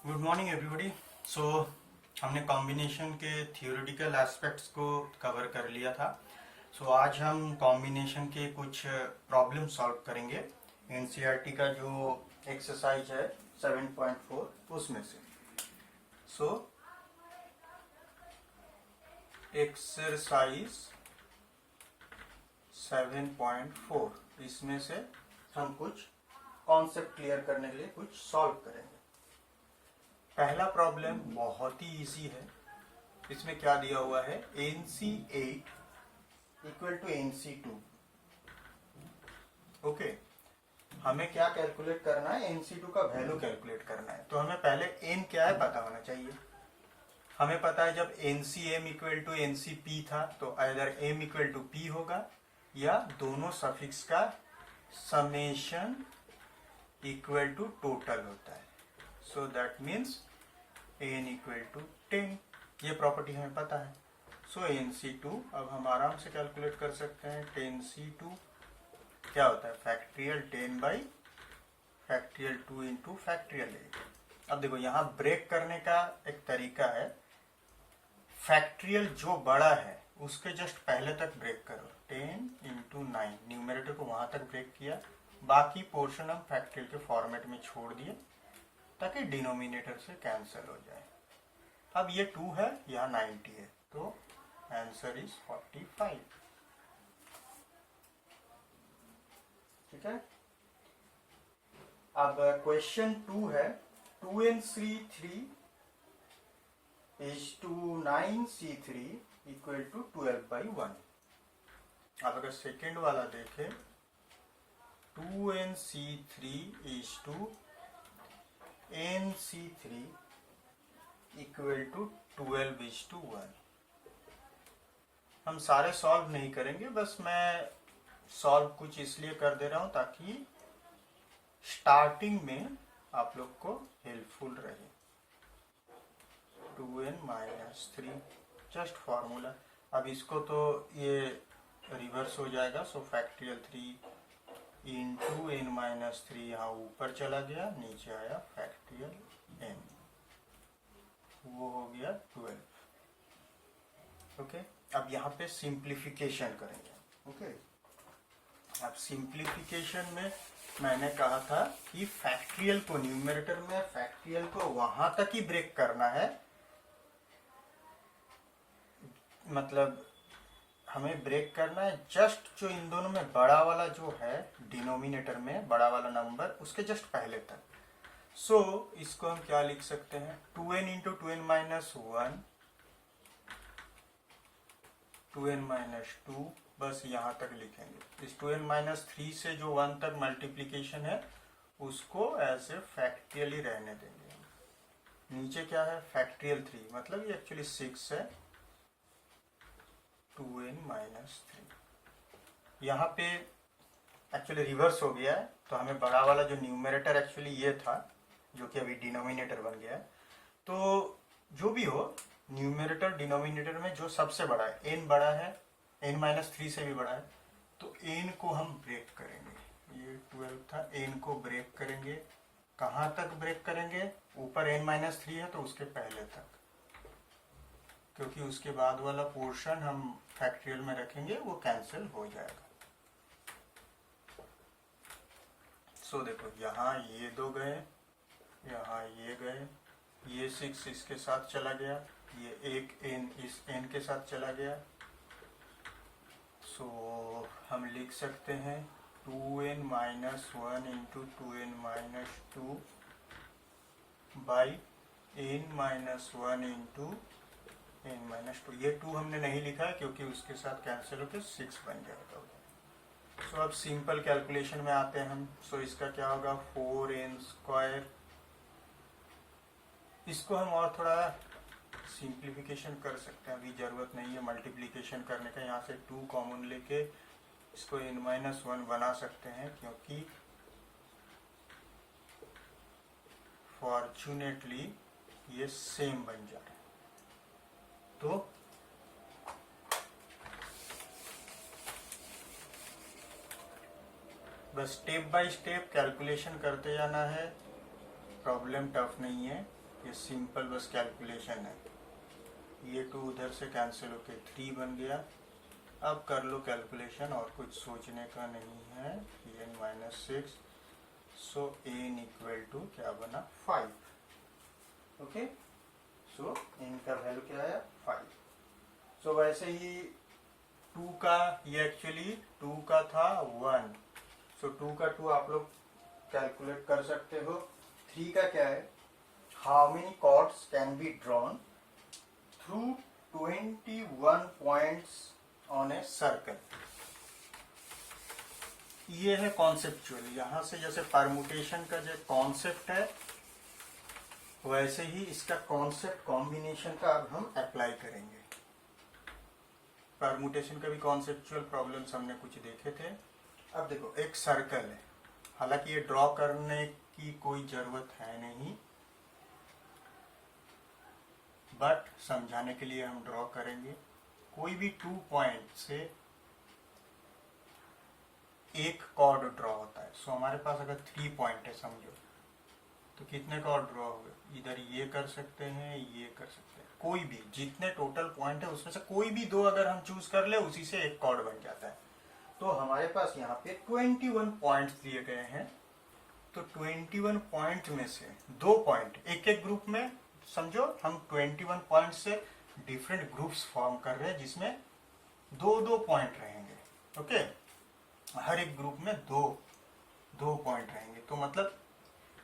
Good morning everybody. सो हमने combination के theoretical aspects को कवर कर लिया था। आज हम कॉम्बिनेशन के कुछ प्रॉब्लम सॉल्व करेंगे एनसीईआरटी का जो एक्सरसाइज है 7.4 उसमें से। एक्सरसाइज 7.4 इसमें से हम कुछ कॉन्सेप्ट क्लियर करने के लिए कुछ सॉल्व करेंगे। पहला प्रॉब्लम बहुत ही इजी है। इसमें क्या दिया हुआ है, NC8 equal to NC2। Okay, हमें क्या कैलकुलेट करना है, NC2 का वैल्यू कैलकुलेट करना है। तो हमें पहले n क्या है पता होना चाहिए। हमें पता है जब NCM इक्वल टू NCP था तो either m equal to p होगा या दोनों सफिक्स का समेशन इक्वल टू टोटल होता है। So that means n equal to 10। ये प्रॉपर्टी हमें पता है। NC2 अब हम आराम से कैलकुलेट कर सकते हैं। 10C2 क्या होता है, factorial 10 by factorial 2 into factorial 8। अब देखो यहाँ ब्रेक करने का एक तरीका है, फैक्ट्रियल जो बड़ा है उसके जस्ट पहले तक ब्रेक करो। 10 इंटू 9 न्यूमरेटर को वहां तक ब्रेक किया, बाकी पोर्शन हम फैक्ट्रियल के फॉर्मेट में छोड़ दिए ताकि डिनोमिनेटर से कैंसिल हो जाए। अब ये 2 है, यहाँ 90 है, तो आंसर इज 45। ठीक है। अब क्वेश्चन 2 है 2NC3 is to 9C3 equal to 12/1। अब अगर सेकेंड वाला देखें 2NC3 is to NC3 equal to 12:1। हम सारे सॉल्व नहीं करेंगे, बस मैं सॉल्व कुछ इसलिए कर दे रहा हूं ताकि स्टार्टिंग में आप लोग को हेल्पफुल रहे। 2n-3 just formula. अब इसको तो ये रिवर्स हो जाएगा, सो फैक्ट्रियल 3 इंटू n-3 यहाँ ऊपर चला गया, नीचे आया फैक्ट्रियल n, वो हो गया 12। ओके, अब यहाँ पे सिंप्लीफिकेशन करेंगे। ओके, अब सिंप्लीफिकेशन में मैंने कहा था कि फैक्ट्रियल को न्यूमरेटर में फैक्ट्रियल को वहां तक ही ब्रेक करना है, मतलब हमें ब्रेक करना है जस्ट जो इन दोनों में बड़ा वाला जो है डिनोमिनेटर में बड़ा वाला नंबर उसके जस्ट पहले तक। इसको हम क्या लिख सकते हैं, 2n इंटू 2n-1 2n-2 बस यहाँ तक लिखेंगे। इस 2n-3 से जो 1 तक मल्टीप्लीकेशन है उसको ऐसे फैक्ट्रियल ही रहने देंगे। नीचे क्या है, फैक्ट्रियल 3, मतलब ये एक्चुअली 6 है, 2n-3। यहाँ पे एक्चुअली रिवर्स हो गया है, तो हमें बड़ा वाला जो न्यूमरेटर एक्चुअली ये था जो कि अभी डिनोमिनेटर बन गया है। तो जो भी हो, न्यूमरेटर डिनोमिनेटर में जो सबसे बड़ा है, n बड़ा है, n-3 से भी बड़ा है, तो n को हम ब्रेक करेंगे। ये 12 था, n को ब्रेक करेंगे। कहाँ तक ब्रेक करेंगे, ऊपर n-3 है तो उसके पहले तक, क्योंकि उसके बाद वाला पोर्शन हम फैक्ट्रियल में रखेंगे वो कैंसिल हो जाएगा। देखो यहाँ ये 2 गए, यहाँ ये गए, ये 6 इसके साथ चला गया, ये एक n इस n के साथ चला गया। हम लिख सकते हैं 2n-1 into 2n-2 by n-1 into n-2। ये 2 हमने नहीं लिखा है क्योंकि उसके साथ कैंसिल होकर 6 बन जाएगा। अब सिंपल कैलकुलेशन में आते हैं हम। इसका क्या होगा, 4n²। इसको हम और थोड़ा सिंप्लीफिकेशन कर सकते हैं, अभी जरूरत नहीं है मल्टीप्लिकेशन करने का। यहाँ से 2 कॉमन लेके इसको n-1 बना सकते हैं, क्योंकि फॉर्चुनेटली ये सेम बन जा रहा है। तो बस स्टेप बाय स्टेप कैलकुलेशन करते जाना है, प्रॉब्लम टफ नहीं है। ये सिंपल बस कैलकुलेशन है। ये 2 उधर से कैंसिल होके 3 बन गया। अब कर लो कैलकुलेशन, और कुछ सोचने का नहीं है। n minus 6, so n equal to क्या बना 5। ओके, सो n का वैल्यू क्या आया 5। सो वैसे ही 2 का, ये एक्चुअली 2 का था 1, सो 2 का 2 आप लोग कैलकुलेट कर सकते हो। 3 का क्या है, how many chords can be drawn through 21 points on a circle. ये है कॉन्सेप्चुअल। यहां से जैसे परमुटेशन का जो कॉन्सेप्ट है, वैसे ही इसका कॉन्सेप्ट कॉम्बिनेशन का अब हम अप्लाई करेंगे। परमुटेशन का भी कॉन्सेप्चुअल प्रॉब्लम्स हमने कुछ देखे थे। अब देखो, एक सर्कल है, हालांकि ये ड्रॉ करने की कोई जरूरत है नहीं, बट समझाने के लिए हम ड्रॉ करेंगे। कोई भी 2 पॉइंट से एक कॉर्ड ड्रॉ होता है। सो हमारे पास अगर 3 पॉइंट है समझो, तो कितने कॉर्ड ड्रॉ हो गए? इधर ये कर सकते हैं, ये कर सकते हैं, कोई भी, जितने टोटल पॉइंट है उसमें से कोई भी 2 अगर हम चूज कर ले, उसी से एक कॉर्ड बन जाता है। तो हमारे पास यहाँ पे 21 पॉइंट्स दिए गए हैं। तो 21 पॉइंट में से 2 पॉइंट एक एक ग्रुप में, समझो हम 21 पॉइंट से डिफरेंट ग्रुप्स फॉर्म कर रहे हैं, जिसमें 2-2 पॉइंट रहेंगे। ओके, हर एक ग्रुप में 2 पॉइंट रहेंगे। तो मतलब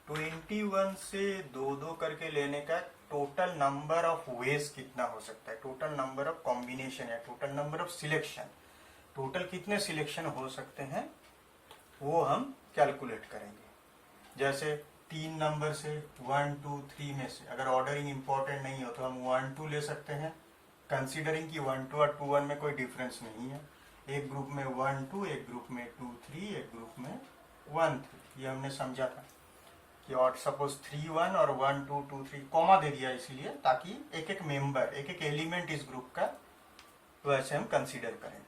21 से 2-2 करके लेने का टोटल नंबर ऑफ वेज कितना हो सकता है, टोटल नंबर ऑफ कॉम्बिनेशन है, total number of selection, total कितने सिलेक्शन हो सकते हैं, वो हम कैलकुलेट करेंगे। जैसे 3 नंबर से 1, 2, 3 में से अगर ऑर्डरिंग इंपॉर्टेंट नहीं हो तो हम 1, 2 ले सकते हैं, कंसीडरिंग कि 1, 2 और 2, 1 में कोई डिफरेंस नहीं है। एक ग्रुप में 1, 2, एक ग्रुप में 2, 3, एक ग्रुप में 1, 3। ये हमने समझा था कि और सपोज 3, 1 और 1, 2, 2, 3 कॉमा दे दिया, इसलिए ताकि एक एक मेंबर, एक एक एलिमेंट इस ग्रुप का वैसे हम कंसीडर करें।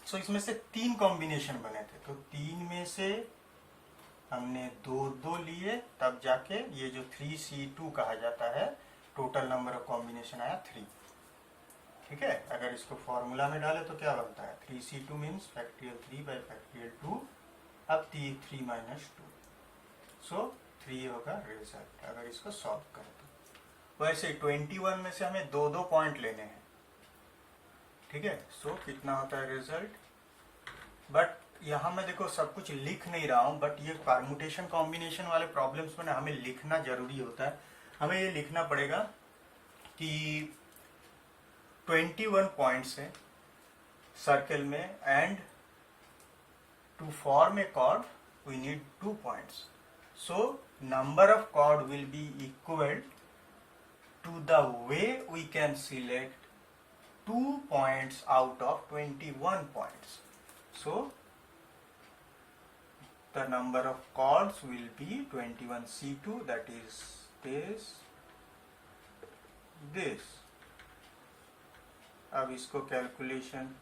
सो इसमें से 3 कॉम्बिनेशन बने थे, तो 3 में से हमने 2-2 लिए, तब जाके ये जो 3C2 कहा जाता है, टोटल नंबर ऑफ कॉम्बिनेशन आया 3। ठीक है, अगर इसको फॉर्मूला में डाले तो क्या बनता है, 3C2 means factorial 3 by factorial 2। अब 3 माइनस 2, सो 3 होगा रिजल्ट अगर इसको सॉल्व करें तो। वैसे 21 में से हमें 2-2 पॉइंट लेने हैं। ठीक है, सो कितना होता है रिजल्ट। बट यहाँ मैं देखो सब कुछ लिख नहीं रहा हूँ, बट ये परमुटेशन कॉम्बिनेशन वाले प्रॉब्लम्स में ना हमें लिखना जरूरी होता है। हमें ये लिखना पड़ेगा कि 21 पॉइंट्स है सर्कल में, and to form a chord we need 2 points. So number of chord will be equal to the way we can select 2 points out of 21 points. So the number of chords will be 21C2, that is this. अब इसको calculation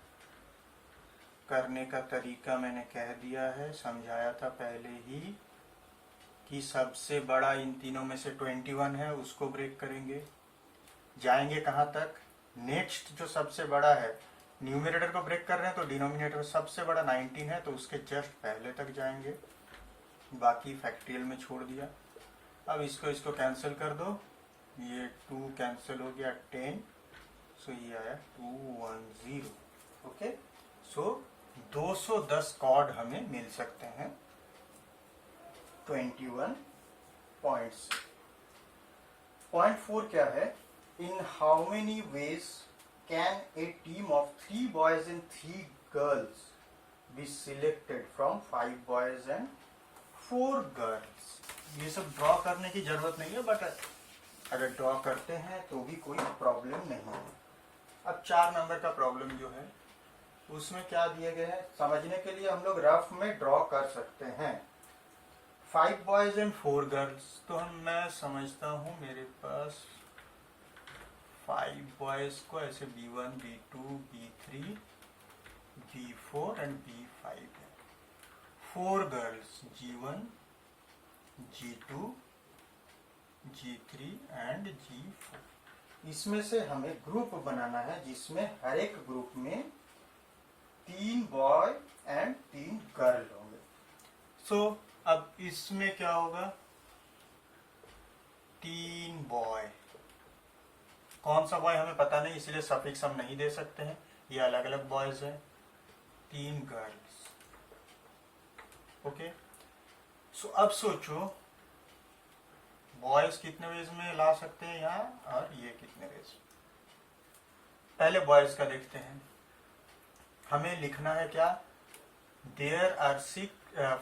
करने का तरीका मैंने कह दिया है, समझाया था पहले ही कि सबसे बड़ा इन तीनों में से 21 है, उसको ब्रेक करेंगे, जाएंगे कहाँ तक, नेक्स्ट जो सबसे बड़ा है, न्यूमरेटर को ब्रेक कर रहे हैं तो डिनोमिनेटर सबसे बड़ा 19 है, तो उसके जस्ट पहले तक जाएंगे, बाकी फैक्टोरियल में छोड़ दिया। अब इसको कैंसिल कर दो, ये 2 कैंसिल हो गया 10, सो ये आया 210। ओके, सो 210 कॉर्ड हमें मिल सकते हैं 21 पॉइंट्स। पॉइंट 4 क्या है, in how many ways can a team of 3 boys and 3 girls be selected from 5 boys and 4 girls? ये सब ड्रॉ करने की जरूरत नहीं है, बट अगर ड्रॉ करते हैं तो भी कोई प्रॉब्लम नहीं है। अब 4 नंबर का प्रॉब्लम जो है उसमें क्या दिए गए हैं, समझने के लिए हम लोग रफ में ड्रॉ कर सकते हैं। 5 बॉयज एंड 4 गर्ल्स, तो मैं समझता हूँ मेरे पास 5 बॉयज को ऐसे B1, B2, B3, B4 and B5 है। 4 girls G1, G2, G3 and G4। इसमें से हमें ग्रुप बनाना है जिसमें हर एक ग्रुप में 3 बॉय एंड 3 गर्ल होंगे। सो अब इसमें क्या होगा, 3 बॉय, कौन सा बॉय हमें पता नहीं इसलिए सफिक्स हम नहीं दे सकते हैं, ये अलग अलग बॉयज हैं। 3 गर्ल्स। ओके, सो अब सोचो बॉयज कितने वेज में ला सकते हैं यहाँ, और ये कितने वेज। पहले बॉयज का देखते हैं। हमें लिखना है क्या, there are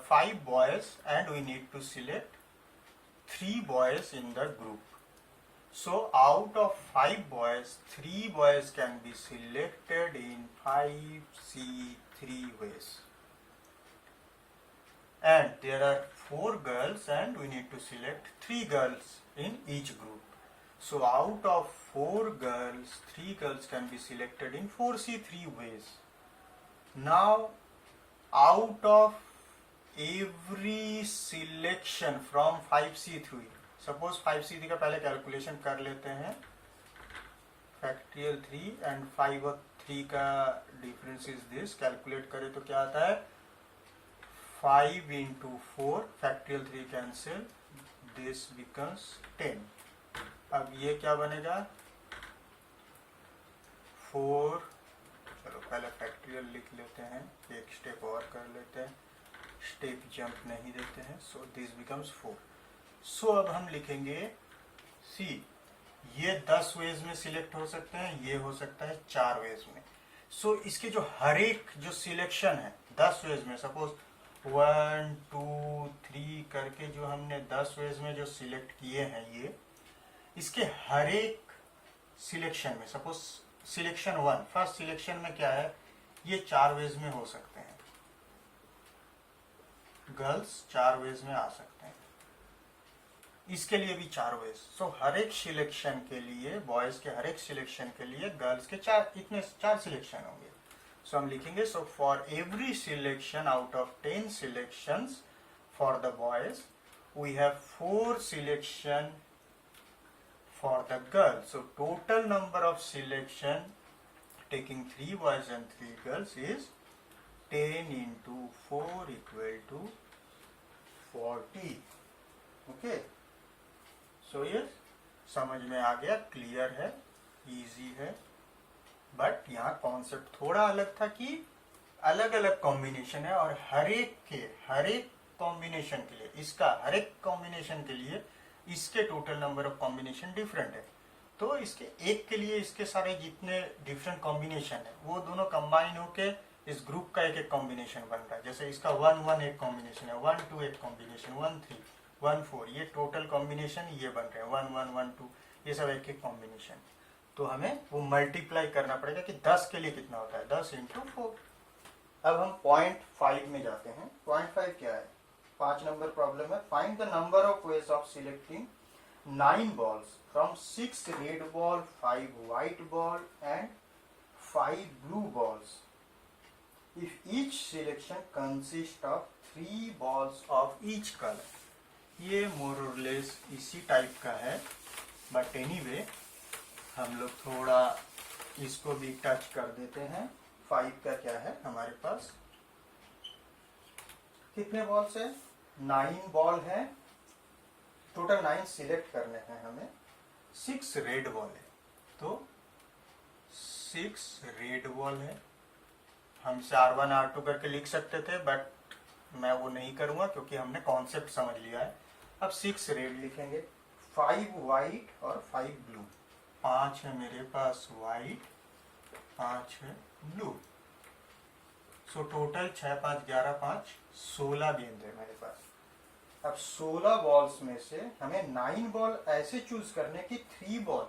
5 boys and we need to select 3 boys in the group. So out of 5 boys, 3 boys can be selected in 5C3 ways. And there are 4 girls and we need to select 3 girls in each group. So out of 4 girls, 3 girls can be selected in 4C3 ways. Now out of every selection from 5C3, suppose 5C3 का पहले calculation कर लेते हैं, factorial 3 and 5 और 3 का difference is this. Calculate करें तो क्या आता है, 5 into 4, factorial 3 cancel, this becomes 10। अब ये क्या बनेगा, 4, चलो पहले फैक्टोरियल लिख लेते हैं, एक स्टेप और कर लेते हैं, स्टेप जंप नहीं देते हैं। So this becomes 4। सो अब हम लिखेंगे सी, ये 10 वेज में सिलेक्ट हो सकते हैं, ये हो सकता है 4 वेज में। सो इसके जो हर एक जो सिलेक्शन है 10 वेज में, सपोज 1 2 3 करके जो हमने 10 वेज में जो सिलेक्ट किए हैं, ये इसके हर एक सिलेक्शन में, सपोज सिलेक्शन 1 फर्स्ट सिलेक्शन में क्या है, ये 4 वेज में हो सकते हैं, गर्ल्स 4 वेज में आ सकते हैं, इसके लिए भी 4 वेज। सो हर एक सिलेक्शन के लिए, बॉयज के हर एक सिलेक्शन के लिए गर्ल्स के 4 सिलेक्शन होंगे। सो हम लिखेंगे, so for every selection out of 10 selections for the boys we have 4 selection for the girls. So total number of selection taking 3 boys and 3 girls is 10 into 4 equal to 40। Okay, सो ये समझ में आ गया, clear है, easy है। But यहाँ concept थोड़ा अलग था कि अलग अलग कॉम्बिनेशन है और हर एक कॉम्बिनेशन के लिए, इसका हर एक कॉम्बिनेशन के लिए इसके total number of combination different है। तो इसके एक के लिए इसके सारे जितने डिफरेंट कॉम्बिनेशन है वो दोनों कंबाइन होके इस ग्रुप का एक कॉम्बिनेशन बन रहा है। जैसे इसका 1 1 एक कॉम्बिनेशन है, 1 2 एक कॉम्बिनेशन, 1 3 1 4, ये टोटल कॉम्बिनेशन ये बन रहे हैं, 1 1 1 2, ये सब एक एक कॉम्बिनेशन। तो हमें वो मल्टीप्लाई करना पड़ेगा कि 10 के लिए कितना होता है, 10 into 4। अब हम पॉइंट 5 में जाते हैं। पॉइंट 5 क्या है, 5 नंबर प्रॉब्लम है। Find the number of ways of selecting 9 balls from 6 red ball, 5 white ball and 5 blue balls if each selection consists of 3 balls of each color। ये मोर और लेस इसी टाइप का है, बट एनीवे हम लोग थोड़ा इसको भी टच कर देते हैं। 5 का क्या है, हमारे पास कितने बॉल्स है, 9 बॉल है, टोटल 9 सिलेक्ट करने हैं हमें। 6 रेड बॉल है, तो 6 रेड बॉल है। हमसे R1 R2 करके लिख सकते थे, बट मैं वो नहीं करूंगा क्योंकि हमने कॉन्सेप्ट समझ लिया है। अब 6 रेड लिखेंगे, 5 वाइट और 5 ब्लू। 5 है मेरे पास वाइट, 5 है ब्लू। सो टोटल 6 5 11 5 16 गेंद है मेरे पास। अब 16 बॉल्स में से हमें 9 बॉल ऐसे चूज करने की 3 बॉल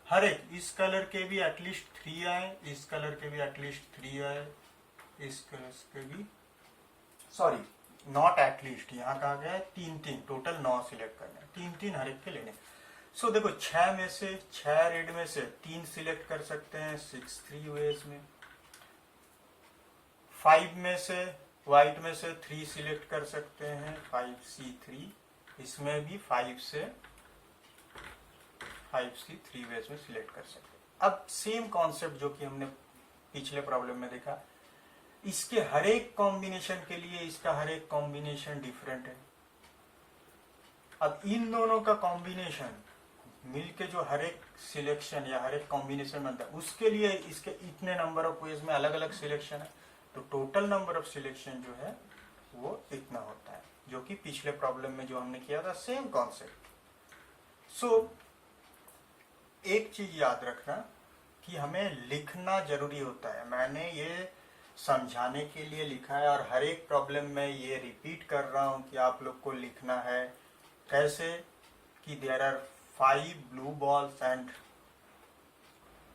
हर एक, इस कलर के भी एटलीस्ट 3 आए, इस कलर के भी एटलीस्ट 3 आए, इस कलर के भी, सॉरी नॉट एटलीस्ट, यहाँ कहा गया है 3 टोटल 9 सिलेक्ट करने, 3 हर एक के लेने। सो देखो 6 में से 6 रेड में से 3 सिलेक्ट कर सकते हैं 6 3 वेज में। 5 में से व्हाइट में से 3 सिलेक्ट कर सकते हैं 5C3, इसमें भी 5 से 5C 3 वेज में सिलेक्ट कर सकते हैं। अब सेम कॉन्सेप्ट जो कि हमने पिछले प्रॉब्लम में देखा, इसके हर एक कॉम्बिनेशन के लिए इसका हर एक कॉम्बिनेशन डिफरेंट है। अब इन दोनों का कॉम्बिनेशन मिलके जो हर एक सिलेक्शन या हर एक कॉम्बिनेशन बनता है, उसके लिए इसके इतने नंबर ऑफ वेज में अलग अलग सिलेक्शन है, तो टोटल नंबर ऑफ सिलेक्शन जो है वो इतना होता है, जो कि पिछले प्रॉब्लम में जो हमने किया था सेम कॉन्सेप्ट। सो एक चीज याद रखना कि हमें लिखना जरूरी होता है। मैंने ये समझाने के लिए लिखा है और हर एक प्रॉब्लम में ये रिपीट कर रहा हूं कि आप लोग को लिखना है कैसे, कि there are 5 blue balls and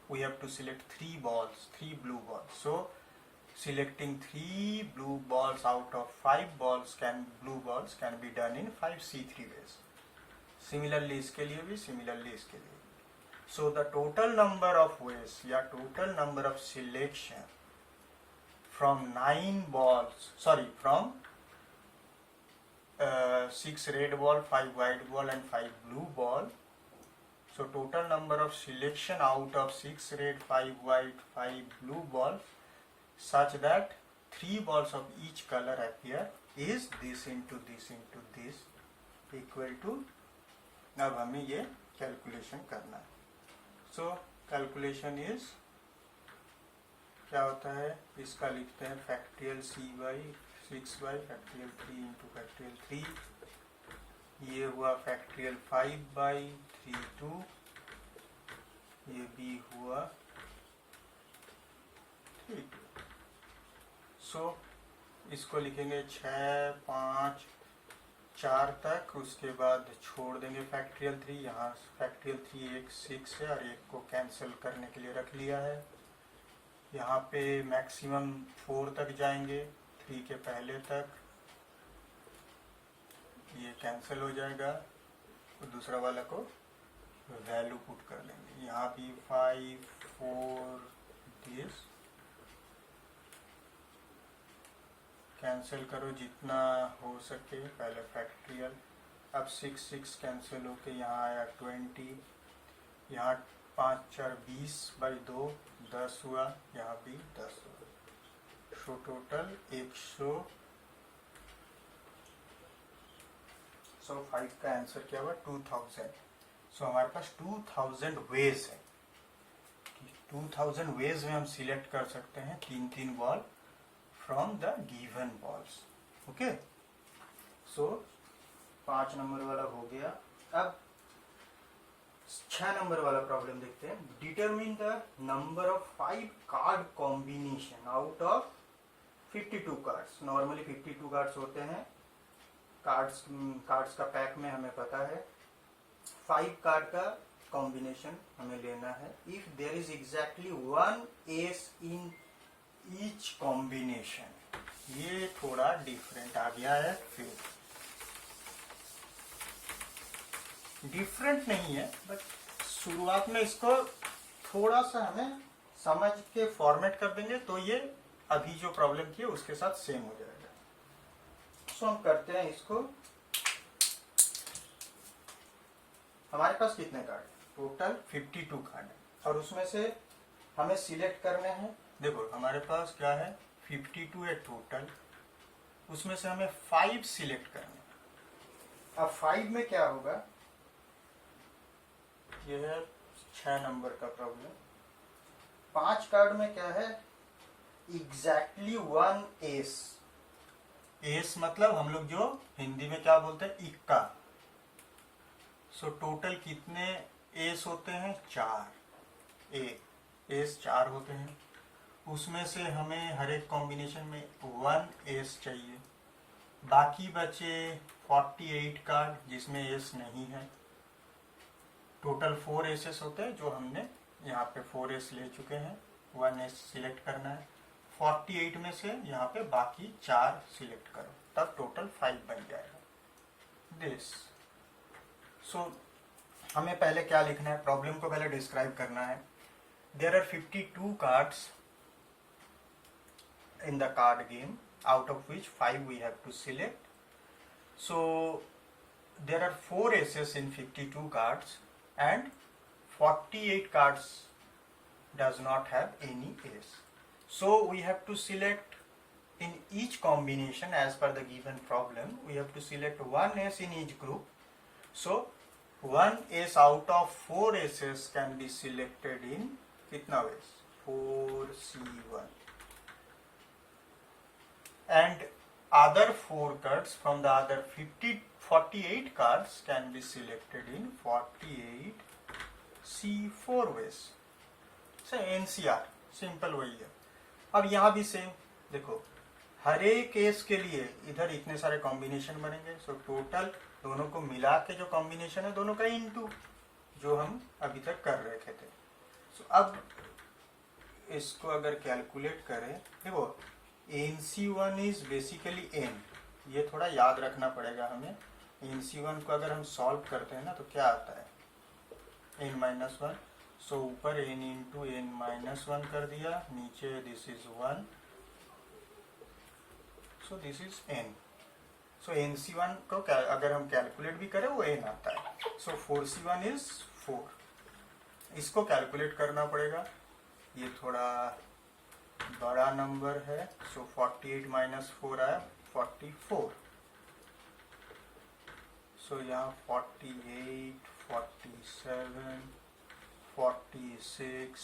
we have to select 3 blue balls. So selecting 3 blue balls out of 5 blue balls can be done in 5C3 ways. Similarly इसके लिए भी, similarly इसके लिए। So the total number of ways या total number of selection from 6 red ball, 5 white ball and 5 blue ball. So total number of selection out of 6 red, 5 white, 5 blue balls such that 3 balls of each color appear is this into this into this equal to, अब हमें ये calculation करना है। So calculation is क्या होता है, इसका लिखते हैं factorial C/6 factorial 3 into factorial 3, ये हुआ फैक्टरियल 5/32, ये भी हुआ 32। सो इसको लिखेंगे 6, 5, 4 तक, उसके बाद छोड़ देंगे फैक्टरियल 3। यहाँ फैक्टरियल 3 एक 6 है और एक को कैंसिल करने के लिए रख लिया है। यहाँ पे मैक्सिमम 4 तक जाएंगे, 3 के पहले तक, ये कैंसिल हो जाएगा और दूसरा वाला को वैल्यू पुट कर लेंगे। यहाँ भी 5, 4 दिस, कैंसिल करो जितना हो सके पहले फैक्टरियल। अब 6 6 कैंसिल होके यहाँ आया 20, यहाँ 5 4 20/2 10 हुआ, यहाँ भी 10 हुआ। So total 100। सो 5 का आंसर क्या हुआ 2000। सो हमारे पास 2000 वेज है, 2000 वेज में हम सिलेक्ट कर सकते हैं 3 ball from the given balls. Okay, so 5 number वाला हो गया। अब 6 नंबर वाला प्रॉब्लम देखते हैं। Determine the number of 5 card combination out of 52 cards. Normally 52 cards होते हैं कार्ड्स का पैक में, हमें पता है 5 कार्ड का कॉम्बिनेशन हमें लेना है। If there is exactly 1 ace in each combination. ये थोड़ा डिफरेंट आ गया है, फिर डिफरेंट नहीं है, बट शुरुआत में इसको थोड़ा सा हमें समझ के फॉर्मेट कर देंगे तो ये अभी जो प्रॉब्लम की है उसके साथ सेम हो जाएगा। सो हम करते हैं इसको। हमारे पास कितने कार्ड, टोटल 52 कार्ड है और उसमें से हमें सिलेक्ट करने हैं। देखो हमारे पास क्या है 52 है टोटल, उसमें से हमें 5 सिलेक्ट करने हैं। अब 5 में क्या होगा, यह है 6 नंबर का प्रॉब्लम। 5 कार्ड में क्या है एग्जैक्टली 1 एस। एस मतलब हम लोग जो हिंदी में क्या बोलते हैं इक्का। सो टोटल कितने एस होते हैं 4 एस 4 होते हैं। उसमें से हमें हर एक कॉम्बिनेशन में 1 एस चाहिए। बाकी बचे 48 कार्ड जिसमें एस नहीं है। टोटल 4 एसेस होते हैं जो हमने यहाँ पे 4 एस ले चुके हैं, 1 एस सिलेक्ट करना है। 48 में से यहाँ पे बाकी 4 सिलेक्ट करो, तब टोटल 5 बन जाएगा दिस। सो हमें पहले क्या लिखना है, प्रॉब्लम को पहले डिस्क्राइब करना है। There are 52 cards in the card game, out of which 5 we have to select. So there are 4 aces in 52 cards and 48 cards does not have any ace. So we have to select in each combination as per the given problem. We have to select one ace in each group. So one ace out of 4 aces can be selected in kitna ways? 4C1. And other 4 cards from the other 48 cards can be selected in 48C4 ways. So NCR simple वही है. अब यहाँ भी same देखो, हर एक case के लिए इधर इतने सारे कॉम्बिनेशन बनेंगे. सो टोटल दोनों को मिला के जो कॉम्बिनेशन है दोनों का इनटू जो हम अभी तक कर रखे थे. सो अब इसको अगर कैलकुलेट करें, देखो NC1 इज बेसिकली n. ये थोड़ा याद रखना पड़ेगा हमें. NC1 को अगर हम सॉल्व करते हैं ना तो क्या आता है? n-1. सो ऊपर n इंटू n-1 कर दिया, नीचे this is 1, so this is n. So NC1 को अगर हम कैलकुलेट भी करें वो n आता है. सो 4C1 इज 4. इसको कैलकुलेट करना पड़ेगा. ये थोड़ा बड़ा नंबर है. सो 48 माइनस 4 आया 44. सो यहाँ 48, 47, 46,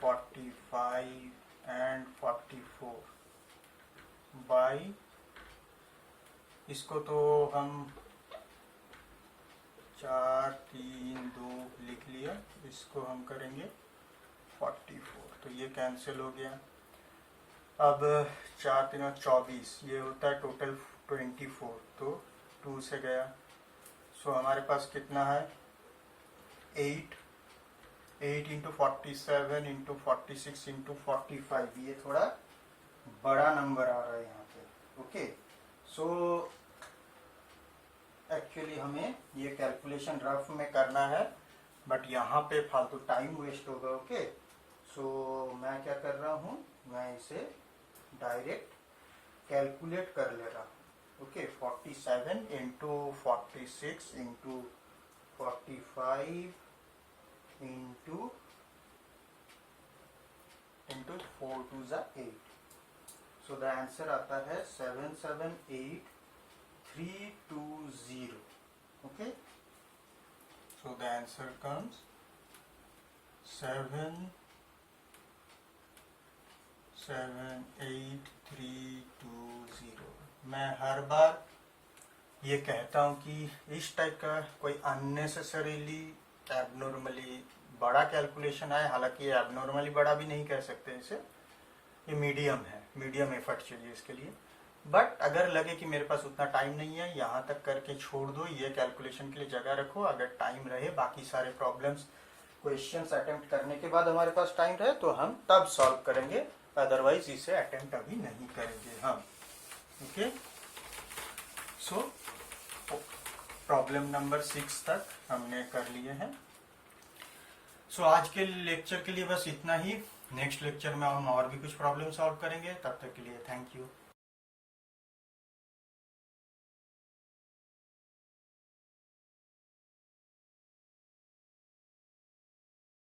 45 and 44 बाई, इसको तो हम 4, 3, 2 लिख लिया. इसको हम करेंगे 44. तो ये कैंसिल हो गया. अब 4, 3, 24, ये होता है टोटल 24. तो 2 से गया. सो हमारे पास कितना है? 8 इंटू 47 इंटू 46 इंटू 45. ये थोड़ा बड़ा नंबर आ रहा है यहाँ पे. ओके. सो एक्चुअली हमें ये कैलकुलेशन रफ में करना है, बट यहाँ पे फालतू टाइम वेस्ट होगा. ओके. सो मैं क्या कर रहा हूँ, मैं इसे डायरेक्ट कैलकुलेट कर ले रहा हूँ. ओके. 47 इंटू 46 इंटू 45 इंटू 4 2 जा 8. सो द आंसर आता है 778320. Okay. So the answer comes 778320. मैं हर बार ये कहता हूँ कि इस टाइप का कोई अननेसेसरीली एबनॉर्मली बड़ा कैलकुलेशन आए, हालांकि ये एबनॉर्मली बड़ा भी नहीं कह सकते इसे, ये मीडियम है, मीडियम एफर्ट चाहिए इसके लिए. बट अगर लगे कि मेरे पास उतना टाइम नहीं है, यहाँ तक करके छोड़ दो, ये कैलकुलेशन के लिए जगह रखो. अगर टाइम रहे, बाकी सारे प्रॉब्लम्स क्वेश्चंस अटेम्प्ट करने के बाद हमारे पास टाइम रहे तो हम तब सॉल्व करेंगे, अदरवाइज इसे अटेम्प्ट अभी नहीं करेंगे हम. ओके. सो प्रॉब्लम नंबर 6 तक हमने कर लिए हैं. सो आज के लेक्चर के लिए बस इतना ही. नेक्स्ट लेक्चर में हम और भी कुछ प्रॉब्लम सॉल्व करेंगे. तब तक के लिए थैंक यू.